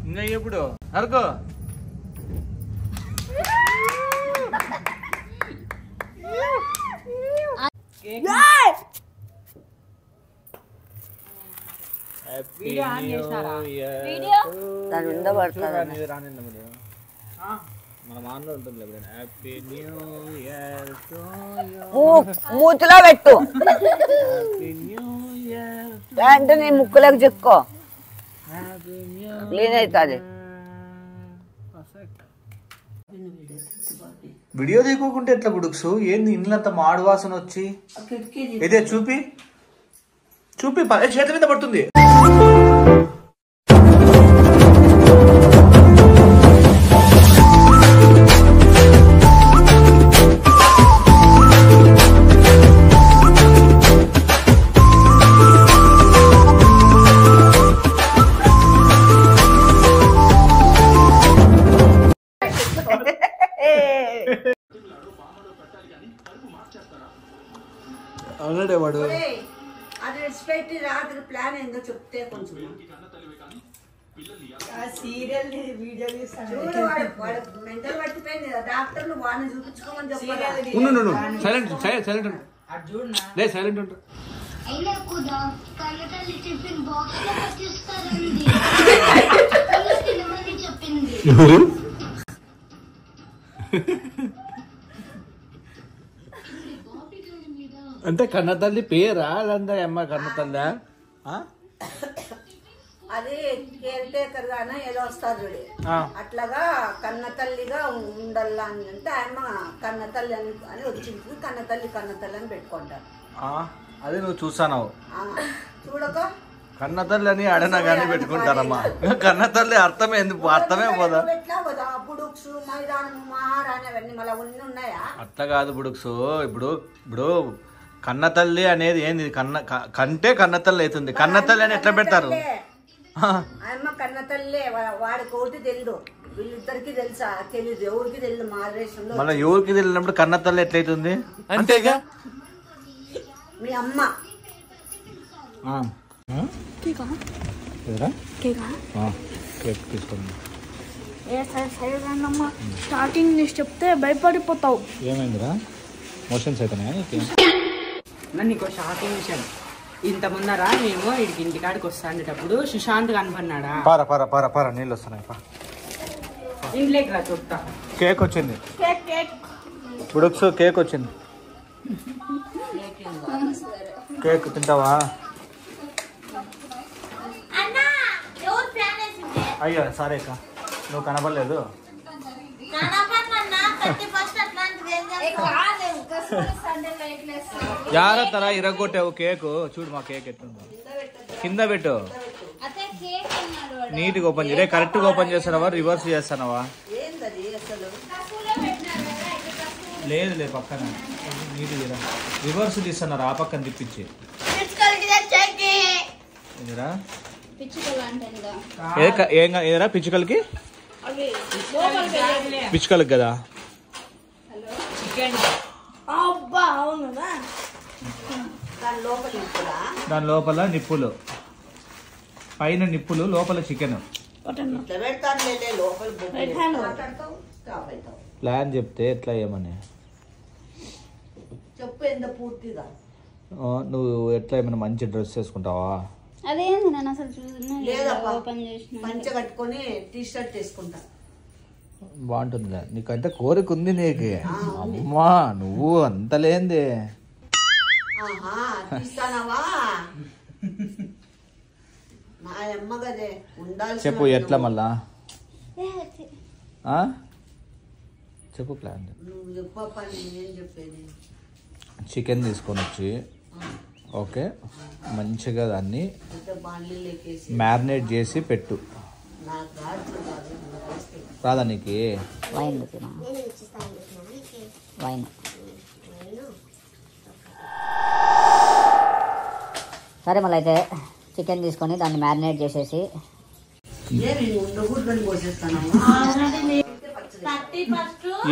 ఇంకా ఎప్పుడు అరుకో మూతిలో పెట్టు అంటే నీ ముక్కులకు చిక్కో క్లీన్ అవుతుంది. వీడియో తీయకుంటే ఎట్లా బుడుక్సు? ఏంది ఇండ్లంతా మాడు వాసన వచ్చి? ఇదే చూపి చూపి చేతి మీద పడుతుంది. వాడు అది రెస్పెక్ట్ రాత్రి ప్లాన్ ఏందో చెప్తే కొంచెం సీరియల్ వీడియో మెంటల్ పట్టిపోయింది. డాక్టర్లు వాడిని చూపించుకోమని చెప్పాలి. సైలెంట్ ఉంటా. అంటే కన్న తల్లి పేరా లేదా అమ్మ కన్న తల్లి? అది కేర్ టేకర్ గానే ఏదో వస్తారు చూడు, అట్లాగా కన్న తల్లిగా ఉండాల అని అంటే అమ్మ కన్న తల్లి అని వచ్చింది. కన్న తల్లి అని పెట్టుకుంటారు. అది నువ్వు చూసావు చూడక కన్న తల్లి అని అడనా గానీ పెట్టుకుంటారమ్మా. కన్న తల్లి అర్థమే పోదా? బుడుక్స్ మైదానం మహారాణి అవన్నీ మళ్ళీ ఉన్ని ఉన్నాయా? అట్లా కాదు బుడుక్స్. ఇప్పుడు కన్న తల్లి అనేది ఏంది? కంటే కన్న తల్లి అవుతుంది. కన్న తల్లి అని ఎట్లా పెడతారు? అమ్మ కన్న తల్లి వాడికి ఒకటి తెలియదు, వీళ్ళిద్దరికి తెలుసా? తెలీదు, ఎవరికి తెలియదు. మా దేశంలో మళ్ళీ ఎవరికి తెలియనప్పుడు కన్న తల్లి ఎట్లయితుంది? అంతేగా మీ అమ్మ స్టార్టింగ్ చెప్తే భయపడిపోతావు. ఏమైందిరా? మోషన్స్ అవుతున్నాయా? నీకు షాకింగ్ విషయం. ఇంత ముందరా మేము ఇంటికాడికి వస్తాండేటప్పుడు సుశాంత్ కనపడినాడా? పారా నీళ్ళు వస్తున్నాయి. ఇంట్లోకి రా చెప్తా. కేక్ వచ్చింది. బుడుక్స్ కేక్ వచ్చింది. కేక్ తింటావా? అయ్యో సరే అక్క, నువ్వు కనపడలేదు. జాగ్రత్తరా ఇరగొట్టావు కేకు. చూడు మా కేక్ ఎట్లుందో. కింద పెట్టు, నీట్గా ఓపెన్ చేయ. కరెక్ట్గా ఓపెన్ చేస్తానవా రివర్స్ చేస్తానవా? లేదు పక్కన నీట్గా రివర్స్ తీస్తున్నారు. ఆ పక్కన తిప్పించి ఏదరా పిచ్చుకలకి కదా. దాని లోపల నిప్పులు, పైన నిప్పులు, లోపల చికెన్. ప్లాన్ చెప్తే ఎట్లా ఏమని చెప్పు. ఎంత పూర్తిగా నువ్వు ఎట్లా ఏమైనా మంచి డ్రెస్ వేసుకుంటావా? అదేంది నేను అసలు పంచ కట్టుకొని టీ షర్ట్ వేసుకుంటా. బాగుంటుందిలే. నీకంటే కోరిక ఉంది నీకు. అమ్మా నువ్వు అంతలేంది. తీస్తానవా? మా అమ్మ కదే ఉండాలి. చెప్పు ఎట్లా మళ్ళా? చెప్పు ప్లాన్. నువ్వు చెప్పప్ప, నేనేం చెప్పేది. చికెన్ తీసుకొని వచ్చి ఓకే మంచిగా దాన్ని మ్యారినేట్ చేసి పెట్టు. రాదా నీకు? సరే మళ్ళీ అయితే చికెన్ తీసుకొని దాన్ని మ్యారినేట్ చేసేసి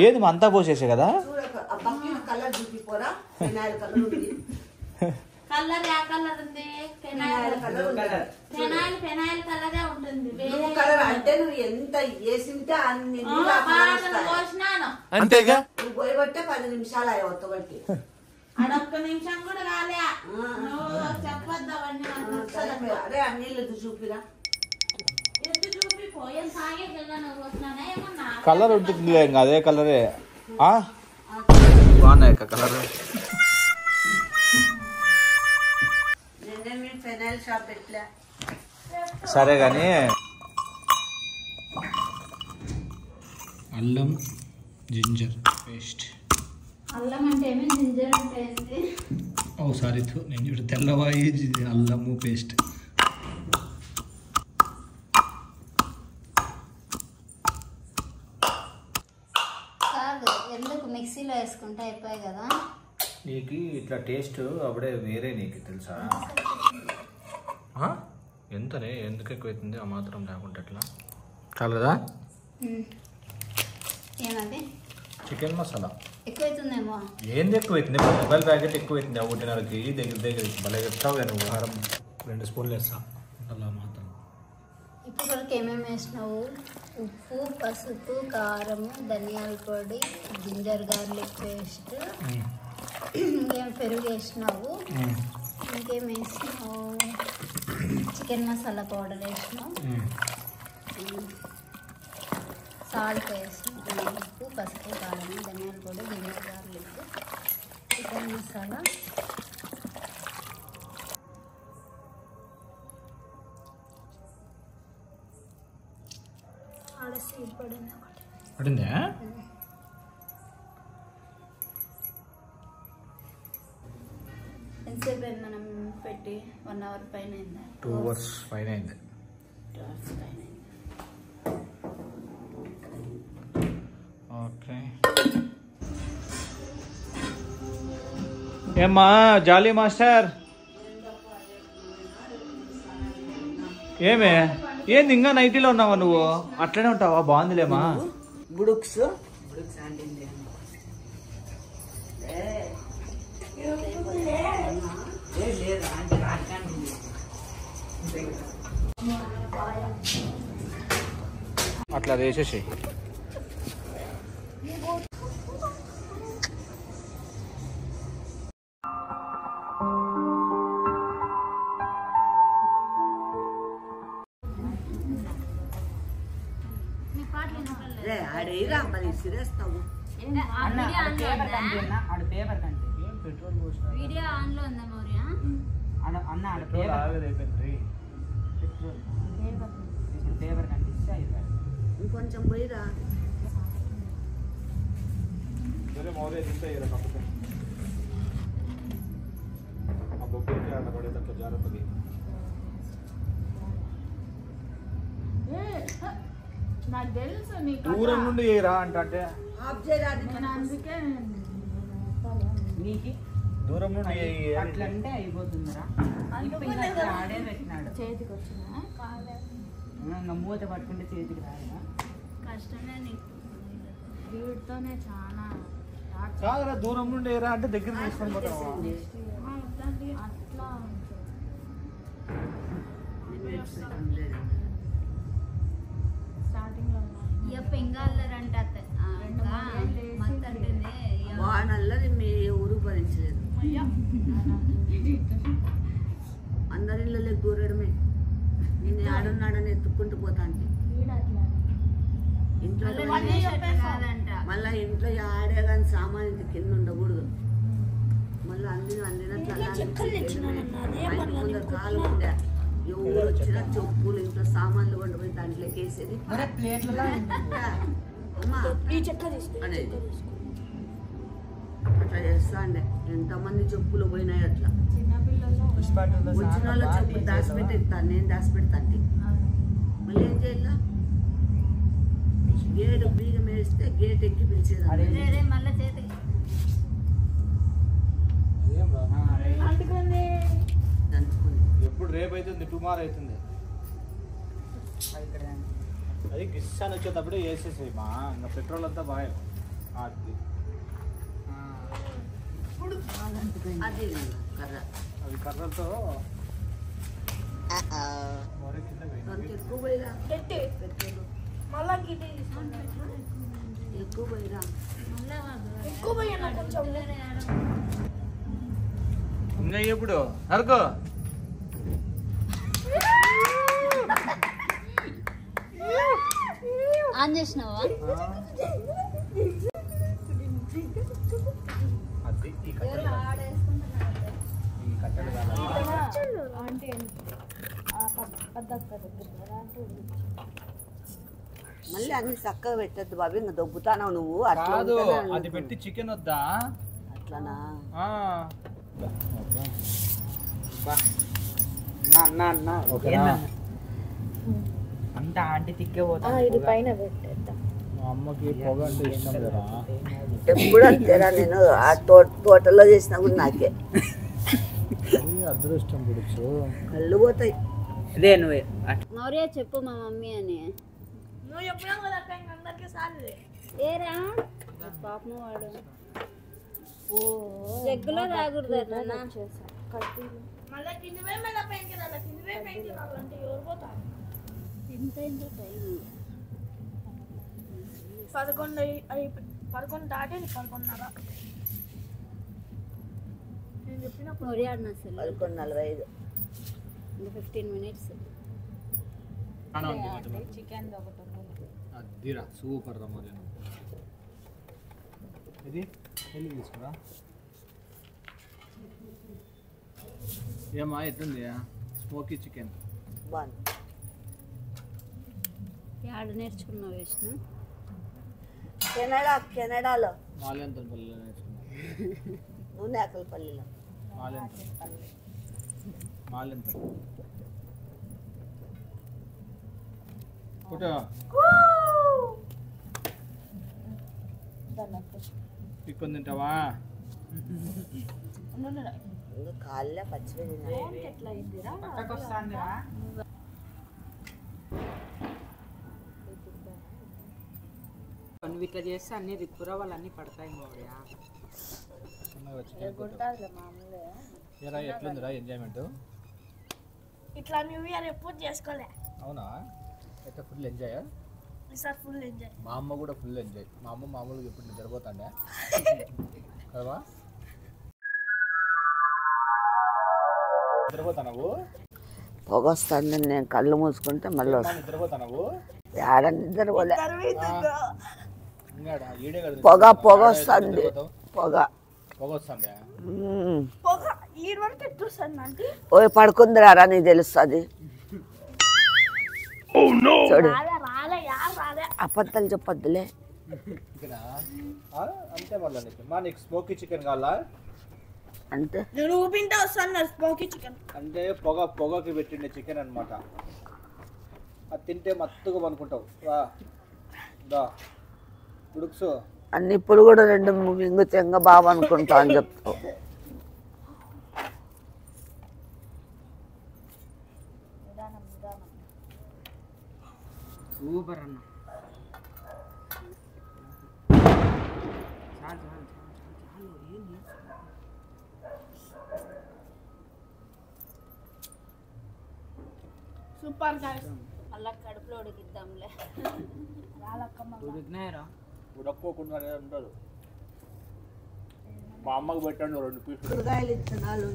ఏది అంతా పోసేసే కదా. కలర్ యా కలర్ ఉంది? ఫెనాయిల్ కలరే ఉంటుంది. అంటే నువ్వు ఎంత వేసింటే అన్ని నీళ్ళు వస్తాయి. అంతేగా నువ్వు పోయబట్టే 10 నిమిషాలు అయ్యి ఒత్తబట్టి అడొక్క నిమిషం కూడా కాలే చెప్పొద్దు అవన్నీ అదే ఆ నీళ్ళు చూపిరా. చూపి పోయేం సాగే వస్తున్నానా ఏమన్నా కలర్ ఉంటుంది ఇంకా అదే కలరే. బాగున్నాయి కలర్. నేనే ఫెనైల్ షాప్ పెట్టలే. సరే కానీ అల్లం జింజర్ పేస్ట్. అల్లం అంటే ఏమి జింజర్ అంటే ఏంటి? ఓ సారీ నేను ఇప్పుడు తెల్లవాయి అల్లము పేస్ట్. కాదు ఎందుకు మిక్సీలో వేసుకుంటే అయిపోయాయి కదా. నీకు ఇట్లా టేస్ట్ అప్పుడే వేరే నీకు తెలుసా? ఎంతనే ఎందుకు ఎక్కువైతుంది ఆ మాత్రం లేకుండా ఎట్లా చాలదా? ఏమది చికెన్ మసాలా ఎక్కువైతుందేమో. ఏంది ఎక్కువైతుంది? Mobile packet ఎక్కువైతుంది. 1.5 దగ్గర భలే చెప్తావు. నువ్వు కారం 2 స్పూన్లు వేస్తా అలా మాత్రం. ఇప్పుడు వరకు ఏమేమి వేసినావు? ఉప్పు, పసుపు, కారము, ధనియాల పొడి, జింజర్ గార్లిక్ పేస్ట్, ఇంకేం పెరుగు వేసినావు, ఇంకేం వేసినావు? చికెన్ మసాలా పౌడర్ వేసినావు, సాల్ట్ వేసినావు, ఉప్పు, పసుపు, కారము, ధనియాల పొడి, జింజర్ గార్లిక్, చికెన్ మసాలా, పడిందా? ఎంతసేపు అయింది మనం పెట్టి? 1 అవర్ పైన అయిందా? 2 అవర్స్ పైన అయింది. 2 అవర్స్ పైన అయింది. ఓకే. ఏమ్మా జాలీ మాస్టర్, ఏమే ఏంది ఇంకా నైటీలో ఉన్నావా నువ్వు? అట్లనే ఉంటావా? బాగుందిలేమా. బుడుక్స్ అట్లా వేసేసి ఆడేరా మరి సిరేస్తావు. పేపర్ కంటే పెట్రోల్ పోసిన వీడియో ఆన్ లో ఉందా మౌర్య? అన్న ఆడ పెట్రోల్ ఆగదైపోయింది. పెట్రోల్ ఇప్పుడు పేపర్ కనిపిస్తే అయిపోయింది. ఇంకొంచెం పోయిరా. సరే మౌర్య తింటాయి కాకపోతే ఆ బొబ్బేకి ఆడ పడేటట్టు జాగ్రత్తగా. నాకు తెలుసు నీకు. దూరం నుండి ఏరా అంటే ఆఫ్ చేయరాదు. అందుకే నీకు దూరం నుండి అట్లంటే అయిపోతుందిరా. ఇప్పుడు ఇంకా ఆడే పెట్టినాడు. చేతికి వచ్చినా కాలే. ఇంకా మూత పట్టుకుంటే చేతికి రాదా? కష్టమే నీకు. వీడితోనే చాలా కాదురా, దూరం నుండి ఏరా అంటే దగ్గర తీసుకొని పోతావా? అట్లా స్టార్టింగ్ లో పెంగాళ్ళరంటే వానల్లది మీ ఊరు భరించలేదు. అందరిళ్ళకి దూరడమే. నేను ఆడున్నాడని ఎత్తుక్కుంటూ పోతాను. ఇంట్లో మళ్ళా ఇంట్లో ఆడే కానీ సామాన్ ఇంత కింద ఉండకూడదు. మళ్ళీ అందినట్లు ముందర కాలు ఉండే ఎవరు వచ్చినా చెప్పులు ఇంట్లో సామాన్లు కొండపోయి దాంట్లోకి వేసేది. అనేది అట్లా చేస్తా అండి. ఎంతమంది చెప్పులు పోయినాయి అట్లా. వచ్చిన వాళ్ళ చెప్పులు దాచిపెట్టి ఇస్తాను. నేను దాచిపెడతాను. మళ్ళీ ఏం చేయాల? గేటు బీగం వేస్తే గేట్ ఎక్కి పిలిచేది. ఎప్పుడు రేపు అవుతుంది, టుమారో అవుతుంది. అది గిస్సాన్ వచ్చేటప్పుడు వేసేసాయి మా ఇంకా పెట్రోల్ అంతా బాగా అది కర్ర అది కర్రలతో ఎక్కువ పోయిరా. ఎక్కువ పోయిరా ఇంకా ఎప్పుడు నరుకో ఆన్ చేసినావా? మళ్ళీ అన్ని చక్కగా పెట్టద్దు బాబు, ఇంకా దొబ్బుతానావు నువ్వు. కాదు అది పెట్టి చికెన్ వద్దా? అట్లానా? అంత ఆంటీ తిక్కే పోతుంది. మా అమ్మకి పొగ అంటే ఇష్టం కదా. ఎప్పుడు అంతేరా, నేను ఆ తోటలో చేసినా కూడా నాకే అదృష్టం పుడుచు కళ్ళు పోతాయి. అదే నువ్వే మౌర్య చెప్పు మా మమ్మీ అని. ఏరా పాపం వాడు జగ్గులో తాగుడుదా ఇంత ఇంత టైం 11 దాటి 11:30 నేను చెప్పినప్పుడు మౌర్య ఆడిన అసలు 11:45 ఇంకా 15 minutes. చికెన్ ఒకటి అదిరా సూపర్ రా మరి. ఇది వెళ్ళి తీసుకురా. ఏమా ఎట్లుంది స్మోకీ చికెన్? బాగుంది. ఆడ నేర్చుకున్నావు విష్ణు? కెనడాలో మాలేంతపల్లిలో నేర్చుకున్నా. నువ్వు నేకలపల్లిలో. మాలేంతపల్లి ఫోటో పిక్కొని తింటావా? కాళ్ళ పచ్చిగా ఇట్లా చేస్తే అన్ని రిక్కుర వాళ్ళు అన్ని పడతాయి. ఎట్లుందిరా ఎంజాయ్మెంట్? ఇట్లా న్యూ ఇయర్ ఎప్పుడు చేసుకోలే. అవునా? అయితే ఫుల్ ఎంజాయ్. ఈసారి ఫుల్ ఎంజాయ్. మా అమ్మ కూడా ఫుల్ ఎంజాయ్. మా అమ్మ మామూలుగా ఎప్పుడు నిద్రపోతాండే కదా. నిద్రపోతావు? పొగ వస్తుంది, నేను కళ్ళు మూసుకుంటే మళ్ళీ నిద్రపోతావు? ఆడ నిద్రపోలే. పొగ పొగ వస్తుంది. పొగ వస్తుంది. పొగ ఈ వరకు ఎట్లా వస్తుంది అంటే ఓ పడుకుందిరా, నీకు తెలుస్తుంది. చూడు అబద్ధాలు చెప్పొద్దులే. అంతే మళ్ళీ నీకు స్మోకీ చికెన్ కావాలా అంటే నేను ఊపింటే వస్తాను స్మోకీ చికెన్ అంటే పొగకి పెట్టిండే చికెన్ అనమాట. అది తింటే మత్తుగా అనుకుంటావు. ఉడుక్సు అన్ని ఇప్పుడు కూడా 2 మింగు తెంగ బాబు అనుకుంటా అని చెప్తావు. సూపర్ అన్న. Super guys. అలా కడుపులో ఉడికిద్దాంలే. ఉడక్కోకుండా ఉండదు. మా అమ్మకు పెట్టండి 2 పీసులు. కూరగాయలు ఇత్తనాలు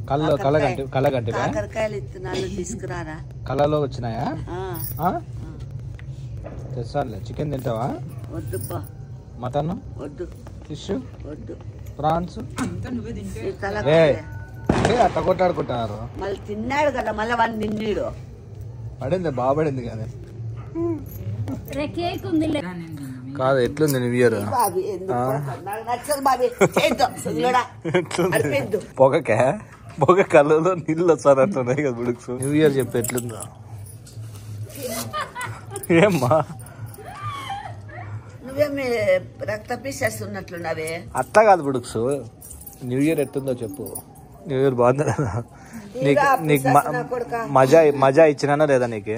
కాకరకాయలు ఇత్తనాలు తీసుకురారా. కళ్ళలో వచ్చినాయా? తెస్తానులే. చికెన్ తింటావా? వద్దు. మటన్ వద్దు. ఫిష్ వద్దు. ప్రాన్స్ అట్ట కొట్టాడుకుంటున్నారు. మళ్ళీ తిన్నాడు కదా, మళ్ళీ వాడిని తిన్నాడు. పడింది బాబడింది కానీ కేక్ ఉంది కాదు. ఎట్లుంది న్యూ ఇయర్? పొగకే పొగ కళ్ళలో నీళ్ళు వస్తారు అట్లున్నాయి కదా బుడుక్స్. న్యూ ఇయర్ చెప్పి ఎట్లుందా? ఏమ్మా నువ్వేమి రక్త పీసేస్తున్నట్లున్నావే? అట్లా కాదు బుడుక్స్. న్యూ ఇయర్ ఎట్లుందో చెప్పు. న్యూ ఇయర్ బాగుంది కదా? నీకు మజా ఇచ్చినానా లేదా? నీకు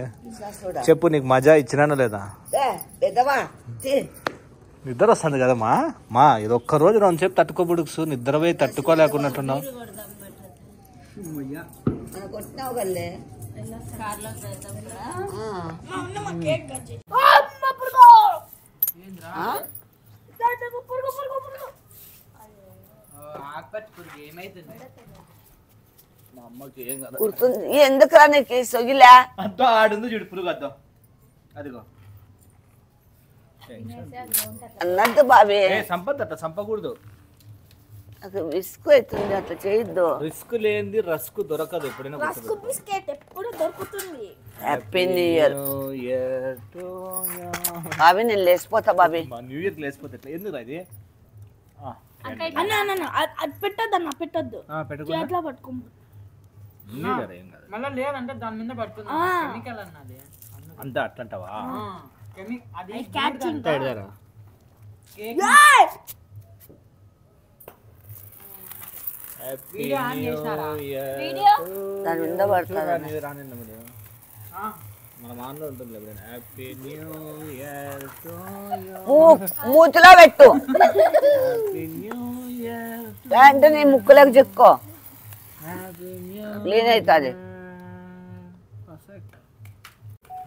చెప్పు, నీకు మజా ఇచ్చినానా లేదా? నిద్ర వస్తుంది కదమ్మా. ఇది ఒక్క రోజు 2 సేపు తట్టుకోబుడుక్స్. నిద్ర పోయి తట్టుకోలేకున్నట్టున్నావు. మా అమ్మకి ఏం కదా గుర్తుంది ఎందుకురా నీకు సొగిలా అద్దో ఆడుంది చూడు పురుగు అద్దో అదిగో అన్నట్టు బాబీ సంపద అట్లా సంపకూడదు నాకు విసుగు అవుతుంది అట్లా చేయొద్దు రిస్క్ లేనిది రస్క్ దొరకదు ఎప్పుడైనా రస్కు బిస్కెట్ ఎప్పుడు దొరుకుతుంది. Happy new year year Bobby నేను లేచిపోతా బాబీ న్యూ ఇయర్ లేసిపోతే ఎట్లా ఎందుకు అది అన్న అది పెట్టొద్దు పెట్టొద్దు పెట్టుకున్నా అట్లా పట్టుకో ఏం కాదు మళ్ళీ లేదంటే దాని మీద పడుతుంది కెమికల్ అన్నది అంతా అట్లంటావా అది ఎడదారా వీడియో ఆన్ చేశారా? దాని మీద పడుతుంది మన మానలో ఉంటుంది హ్యాపీ న్యూ ఇయర్ మూతిలో పెట్టు హ్యాపీ న్యూ ఇయర్ అంటే నీ ముక్కులకు చెక్కో క్లీన్ అవుతుంది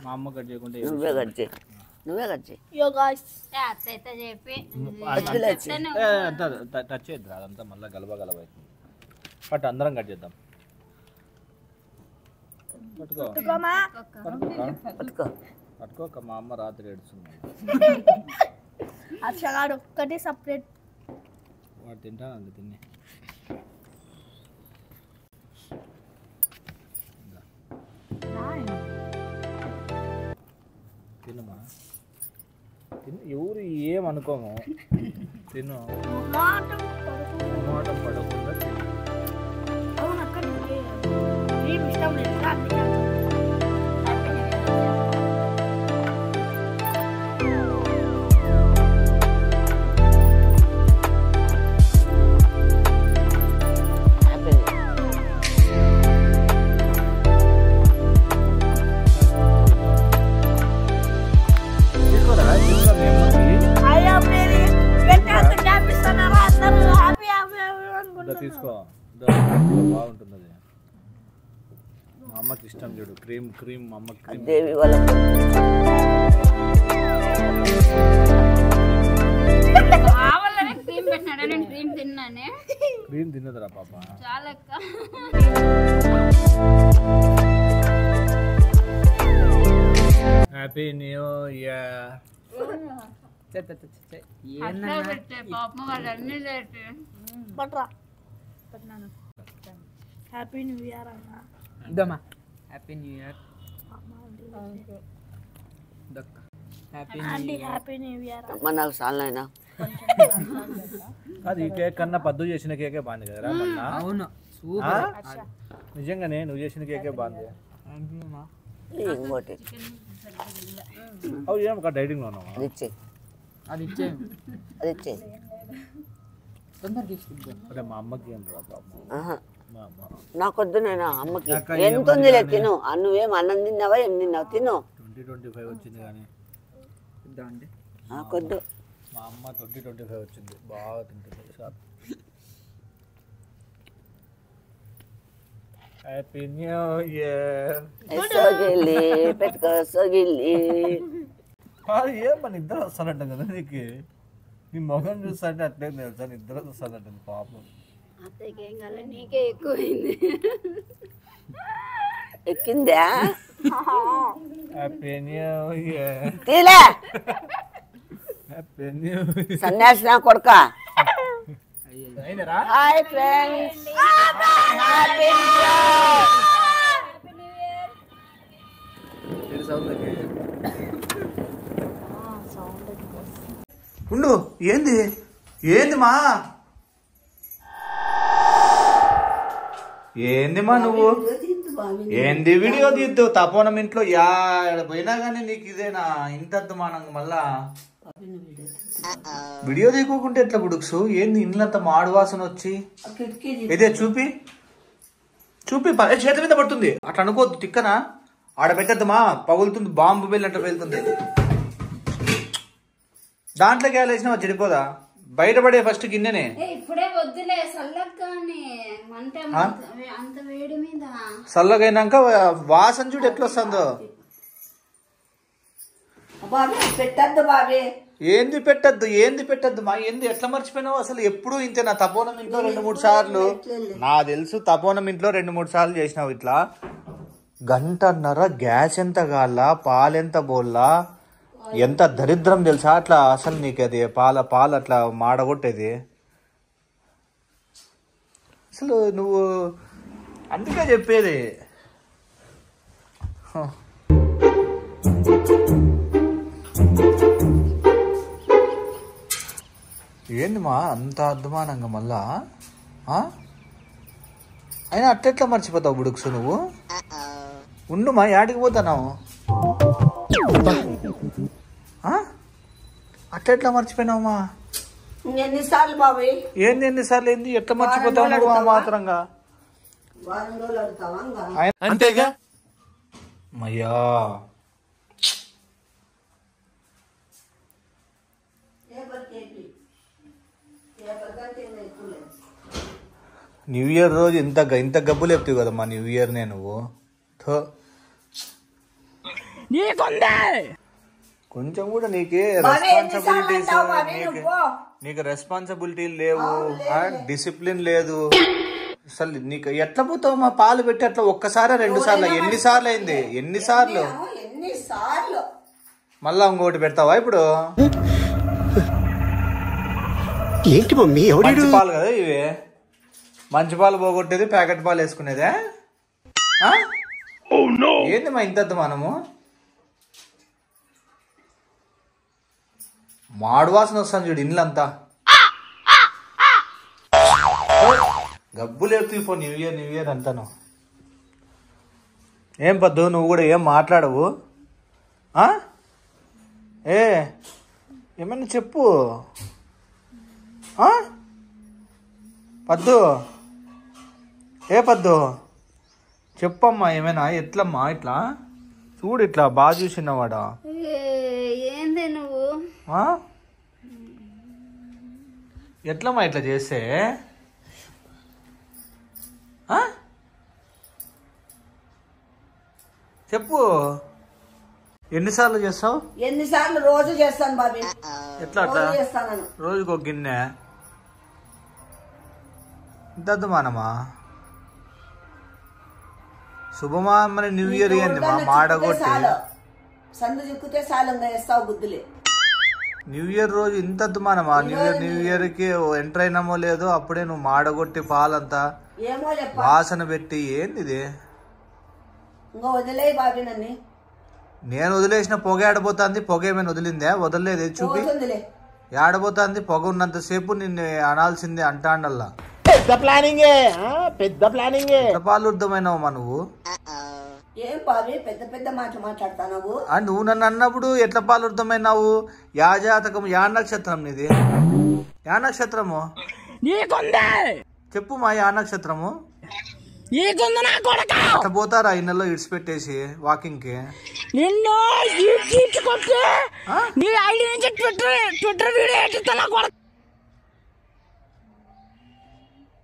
మా అమ్మ కట్ చేయకుంటే నువ్వే కట్ చేయి యో గాయ్స్ అట్లయితే చెప్పి టచ్ చేద్దాం అదంతా మళ్ళీ గలబా అవుతుంది బట్ అందరం కట్ చేద్దాం పట్టుకోక మా అమ్మ రాత్రి ఏడుస్తుంది అచ్చగాడు ఒక్కటి సపరేట్ వాడు తింటాను అంత తిని తినమా ఎవరు ఏమనుకోము తిను మొహమాటం పడకుండా తిను అవును అక్కడ ఏం ఇష్టం లేదు అందుకే తీసుకో బాగుంటుంది అది మా అమ్మకి ఇష్టం చూడు క్రీమ్ మా అమ్మకి క్రీమ్ దేవి వాళ్ళ క్రీమ్ పెట్టినాడా నేను క్రీమ్ తిన్నానే క్రీమ్ తిన్నదిరా పాప చాలా హ్యాపీ న్యూ ఇయర్ పాపం వాళ్ళన్నీ లేటి పట్రా పెట్టినాను హ్యాపీ న్యూ ఇయర్ అన్న ఇదమ్మా happy new year happy new year అమ్మ నాకు సాలైనా అది ఈ కేక్ కన్నా పద్దు చేసిన కేకే బాగుంది కదరా మొన్న అవును సూపర్ నిజంగానే నువ్వు చేసిన కేకే బాగుంది ఇంకోటి అవు ఏం ఒక డైటింగ్ లో ఉన్నావా అది ఇచ్చేయి అది ఇచ్చేయి అది ఇచ్చేయి తొందర తీసుకుంటా అంటే మా అమ్మకి ఏం రా పాపం మా అమ్మ నాకొద్దు నేను అమ్మకి ఎంత ఉందిలే తిను నువ్వేం అన్నం తిన్నావా ఏం తిన్నావు తిను 2025 వచ్చింది కానీ ఇద్దామండి నాకొద్దు మా అమ్మ 2025 వచ్చింది బాగా తింటుంది సార్ హ్యాపీ న్యూ ఇయర్ సొగిలి పెట్టుకో సొగిలి ఏం మన ఇద్దరు వస్తానంట కదా నీకు నీ మొహం చూస్తాంటే అట్లే తెలుసా ఇద్దరు వస్తానంట పాపం అత్తయ్యకి ఏం కాలే నీకే ఎక్కువైంది ఎక్కిందా హ్యాపీ న్యూ ఇయర్ తీలే హ్యాపీ న్యూ సన్యాసి నా కొడుక అయినరా హాయ్ ఫ్రెండ్స్ హ్యాపీ ఉండు ఏంది మా నువ్వు ఏంది వీడియో తీద్దు తపోనం ఇంట్లో పోయినా కానీ నీకు ఇదేనా ఇంత అర్థమానంగా మళ్ళా వీడియో తీయకుంటే ఎట్లా బుడుక్సు ఏంది ఇండ్లంతా మాడు వాసన వచ్చి ఇదే చూపి చేతి మీద పడుతుంది అట్లా అనుకోవద్దు తిక్కనా ఆడ పెట్టద్దమా పగులుతుంది బాంబు వెళ్ళంట వెళ్తుంది దాంట్లోకి వేసినా చెడిపోదా బయటపడే ఫస్ట్ గిన్నెనే ఇప్పుడే వద్దులే చల్లగానే అంటే అంత వేడి మీద చల్లగైనాక వాసన చూడు ఎట్లా వస్తుందో బాబీ పెట్టద్దు బాబీ ఏంది పెట్టద్దు మా ఏంది ఎట్లా మర్చిపోయినావు అసలు? ఎప్పుడు ఇంతే నా తపోనం ఇంట్లో 2-3 సార్లు నా తెలుసు. తపోనం ఇంట్లో 2-3 సార్లు చేసినావు ఇట్లా. గంటన్నర గ్యాస్ ఎంత కాలా, పాలెంత బోల్లా, ఎంత దరిద్రం తెలుసా అట్లా. అసలు నీకు అది పాలు అట్లా మాడగొట్టేది అసలు నువ్వు. అందుకే చెప్పేది. ఏంది మా అంత అద్మానంగా మళ్ళా? అయినా అట్టెట్లా మర్చిపోతావు బుడుక్స్ నువ్వు? ఉండు మా యాడికి పోతున్నావు? అట్టెట్లా మర్చిపోయినావు మా? ఎన్నిసార్లు బాబాయ్? ఎన్నిసార్లు ఏంది? ఎట్లా మర్చిపోతావు నువ్వు ఆ మాత్రంగా? అంతేగా మయ్యా. న్యూ ఇయర్ రోజు ఇంత గబ్బు లేపుతావు కదమ్మా న్యూ ఇయర్ నే నువ్వు. కొంచెం కూడా నీకే రెస్పాన్సిబిలిటీ లేవు, డిసిప్లిన్ లేదు అసలు. నీకు ఎట్లా పోతావు మా? పాలు పెట్టి అట్లా ఒక్కసారి 2 సార్లు ఎన్నిసార్లు అయింది? ఎన్నిసార్లు మళ్ళా ఇంకోటి పెడతావా ఇప్పుడు? ఏంటి మమ్మీ? మంచి పాలు కదా ఇవి? మంచి పాలు పోగొట్టేది ప్యాకెట్ పాలు వేసుకునేదే? ఏంది మా ఇంత మనము? మాడు వాసన వస్తాను చూడు ఇల్లంతా. గబ్బు లేపు న్యూ ఇయర్ అంతాను. ఏం పద్దు నువ్వు కూడా ఏం మాట్లాడవు? ఏమన్నా చెప్పు పద్దు. పద్దు చెప్పమ్మా ఏమైనా? ఎట్లమ్మా ఇట్లా చూడు, ఇట్లా బాగా చూసినవాడా? ఏంది నువ్వు? ఎట్లమ్మా ఇట్లా చేస్తే? చెప్పు, ఎన్నిసార్లు చేస్తావు? ఎన్నిసార్లు? రోజు చేస్తాను బాబీ. ఎట్లా అట్లా? రోజుకు ఒక గిన్నె ఇంతమానమా? శుభమా మరి న్యూ ఇయర్ ఏంది మా మాడగొట్టి? సందు చిక్కుతే సాలంగా వేస్తావు బుద్ధులే. న్యూ ఇయర్ రోజు ఇంత అద్దుమానమా? న్యూ ఇయర్ కి ఎంటర్ అయినామో లేదో అప్పుడే నువ్వు మాడగొట్టి పాలంతా వాసన పెట్టి ఏంది ఇది? వదిలే బాబీ నన్ను. నేను వదిలేసిన పొగ ఏడబోతుంది. పొగ ఏమైనా వదిలిందే? వదలలేదు. చూపి ఏడబోతుంది. పొగ ఉన్నంతసేపు నిన్ను అనాల్సిందే అంటాండల్లా. పెద్ద ప్లానింగ్. పాలుర్ధమైనవమ్మా నువ్వు. ఏం బాబీ పెద్ద మాటలు మాట్లాడతావు? నువ్వు నన్ను అన్నప్పుడు ఎట్లా పాలుర్ధమైనావు? యా జాతకం, యా నక్షత్రం నీది? యా నక్షత్రము చెప్పు మా. యా నక్షత్రము? అట్లా పోతారా ఇన్నెల్లో ఇడిచిపెట్టేసి వాకింగ్ కి?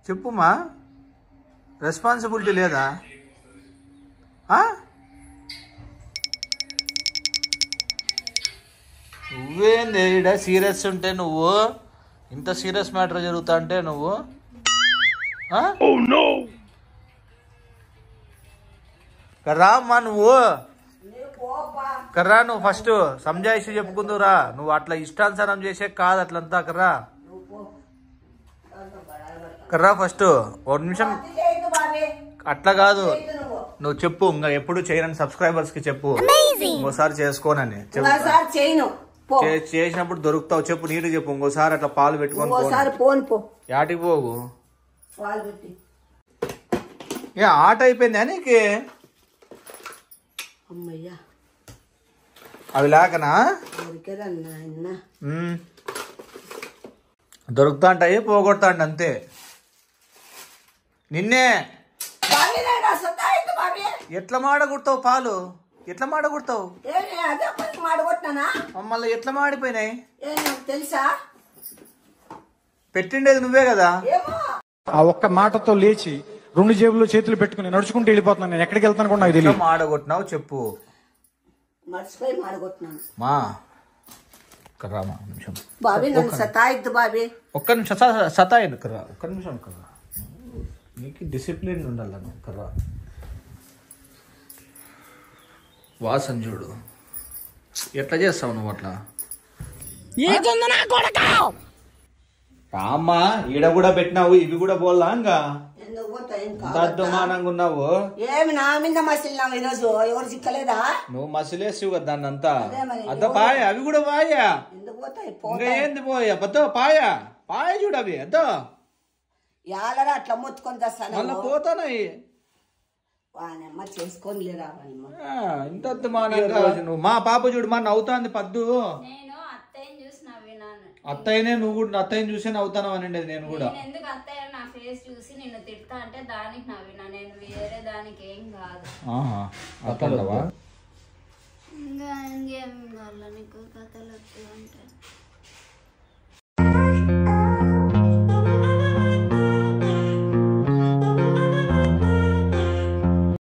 చెప్పుమా, రెస్పాన్సిబిలిటీ లేదా? నువ్వేంది ఈడ సీరియస్ ఉంటే నువ్వు ఇంత సీరియస్ మ్యాటర్ జరుగుతా అంటే నువ్వు కర్రా అమ్మా నువ్వు కర్రా. నువ్వు ఫస్ట్ సంజాయిషి చెప్పుకుందురా. నువ్వు అట్లా ఇష్టానుసారం చేసే కాదు అట్లంతా. కర్రా కర్రా ఫస్ట్ 1 నిమిషం. అట్లా కాదు, నువ్వు చెప్పు. ఇంకా ఎప్పుడు చేయనని సబ్స్క్రైబర్స్ కి చెప్పు. ఇంకోసారి చేసుకోనని చేసినప్పుడు దొరుకుతావు. చెప్పు, నీట్గా చెప్పు. ఇంకోసారి అట్లా పాలు పెట్టుకొని యాటికి పోవు. ఏ ఆట అయిపోయిందా నీకు? అవి లేకనా దొరుకుతా అంటాయి, పోగొడతా అంట అంతే. నిన్నే ఎట్లా మాడగొడతావు పాలు? ఎట్లా మాడగొడతావు? మమ్మల్ని ఎట్లా మాడిపోయినాయి తెలుసా? పెట్టిండేది నువ్వే కదా. ఆ ఒక్క మాటతో లేచి 2 జేబుల్లో చేతులు పెట్టుకుని నడుచుకుంటూ వెళ్ళిపోతున్నాను. నేను ఎక్కడికి వెళ్తాను కూడా నాకు తెలియదు. మాడగొట్టినావు చెప్పు. మర్చిపోయి మాడగొట్టినాను మా కర్రా మా నిమిషం బాబీ నన్ను సతాయిద్దు బాబీ. ఒక్క నిమిషం సతాయిద్దు కర్రా, ఒక్క నిమిషం కర్రా. నీకు డిసిప్లిన్ ఉండాలి నువ్వు కర్రా. వాసన చూడు ఎట్లా చేస్తావు నువ్వు అట్లా. రామ్మా ఈడ కూడా పెట్టినావు, ఇవి కూడా పోలా ఇంకా ఎందుకు పోతాయి ఇంకా? అద్దుమానంగా ఉన్నావు. ఏమి నా మీద మసిలినావు ఈరోజు? ఎవరు చిక్కలేదా? నువ్వు మసిలేసివు కదా దాన్ని అంతా. అదే మరి. అద్ద పాయ అవి కూడా పాయా. ఎందుకు పోతాయి? ఇంకా ఏంది పోయా బద్దో పాయా పాయ చూడు అవి అద్దో యాలరా అట్లా మొత్తుకొని తెస్తాను. మళ్ళా పోతానాయి. వానమ్మ చేసుకొని లేరా ఇంత అద్దుమానంగా నువ్వు. మా పాప చూడు మా నవ్వుతాంది పద్దు. నేను అత్తయ్యని చూసి నవ్వినాను. అత్తయ్యనే నువ్వు కూడా అత్తయ్యని చూసి నవ్వుతాను అనండి నేను కూడా. నేను ఎందుకు అత్తయ్య నా ఫేస్ చూసి నిన్ను తిడతా అంటే దానికి నవ్వినా, నేను వేరే దానికి ఏం కాదు. అట్లా ఇంకా ఇంకేం కావాలి నీకు కథలు అంటే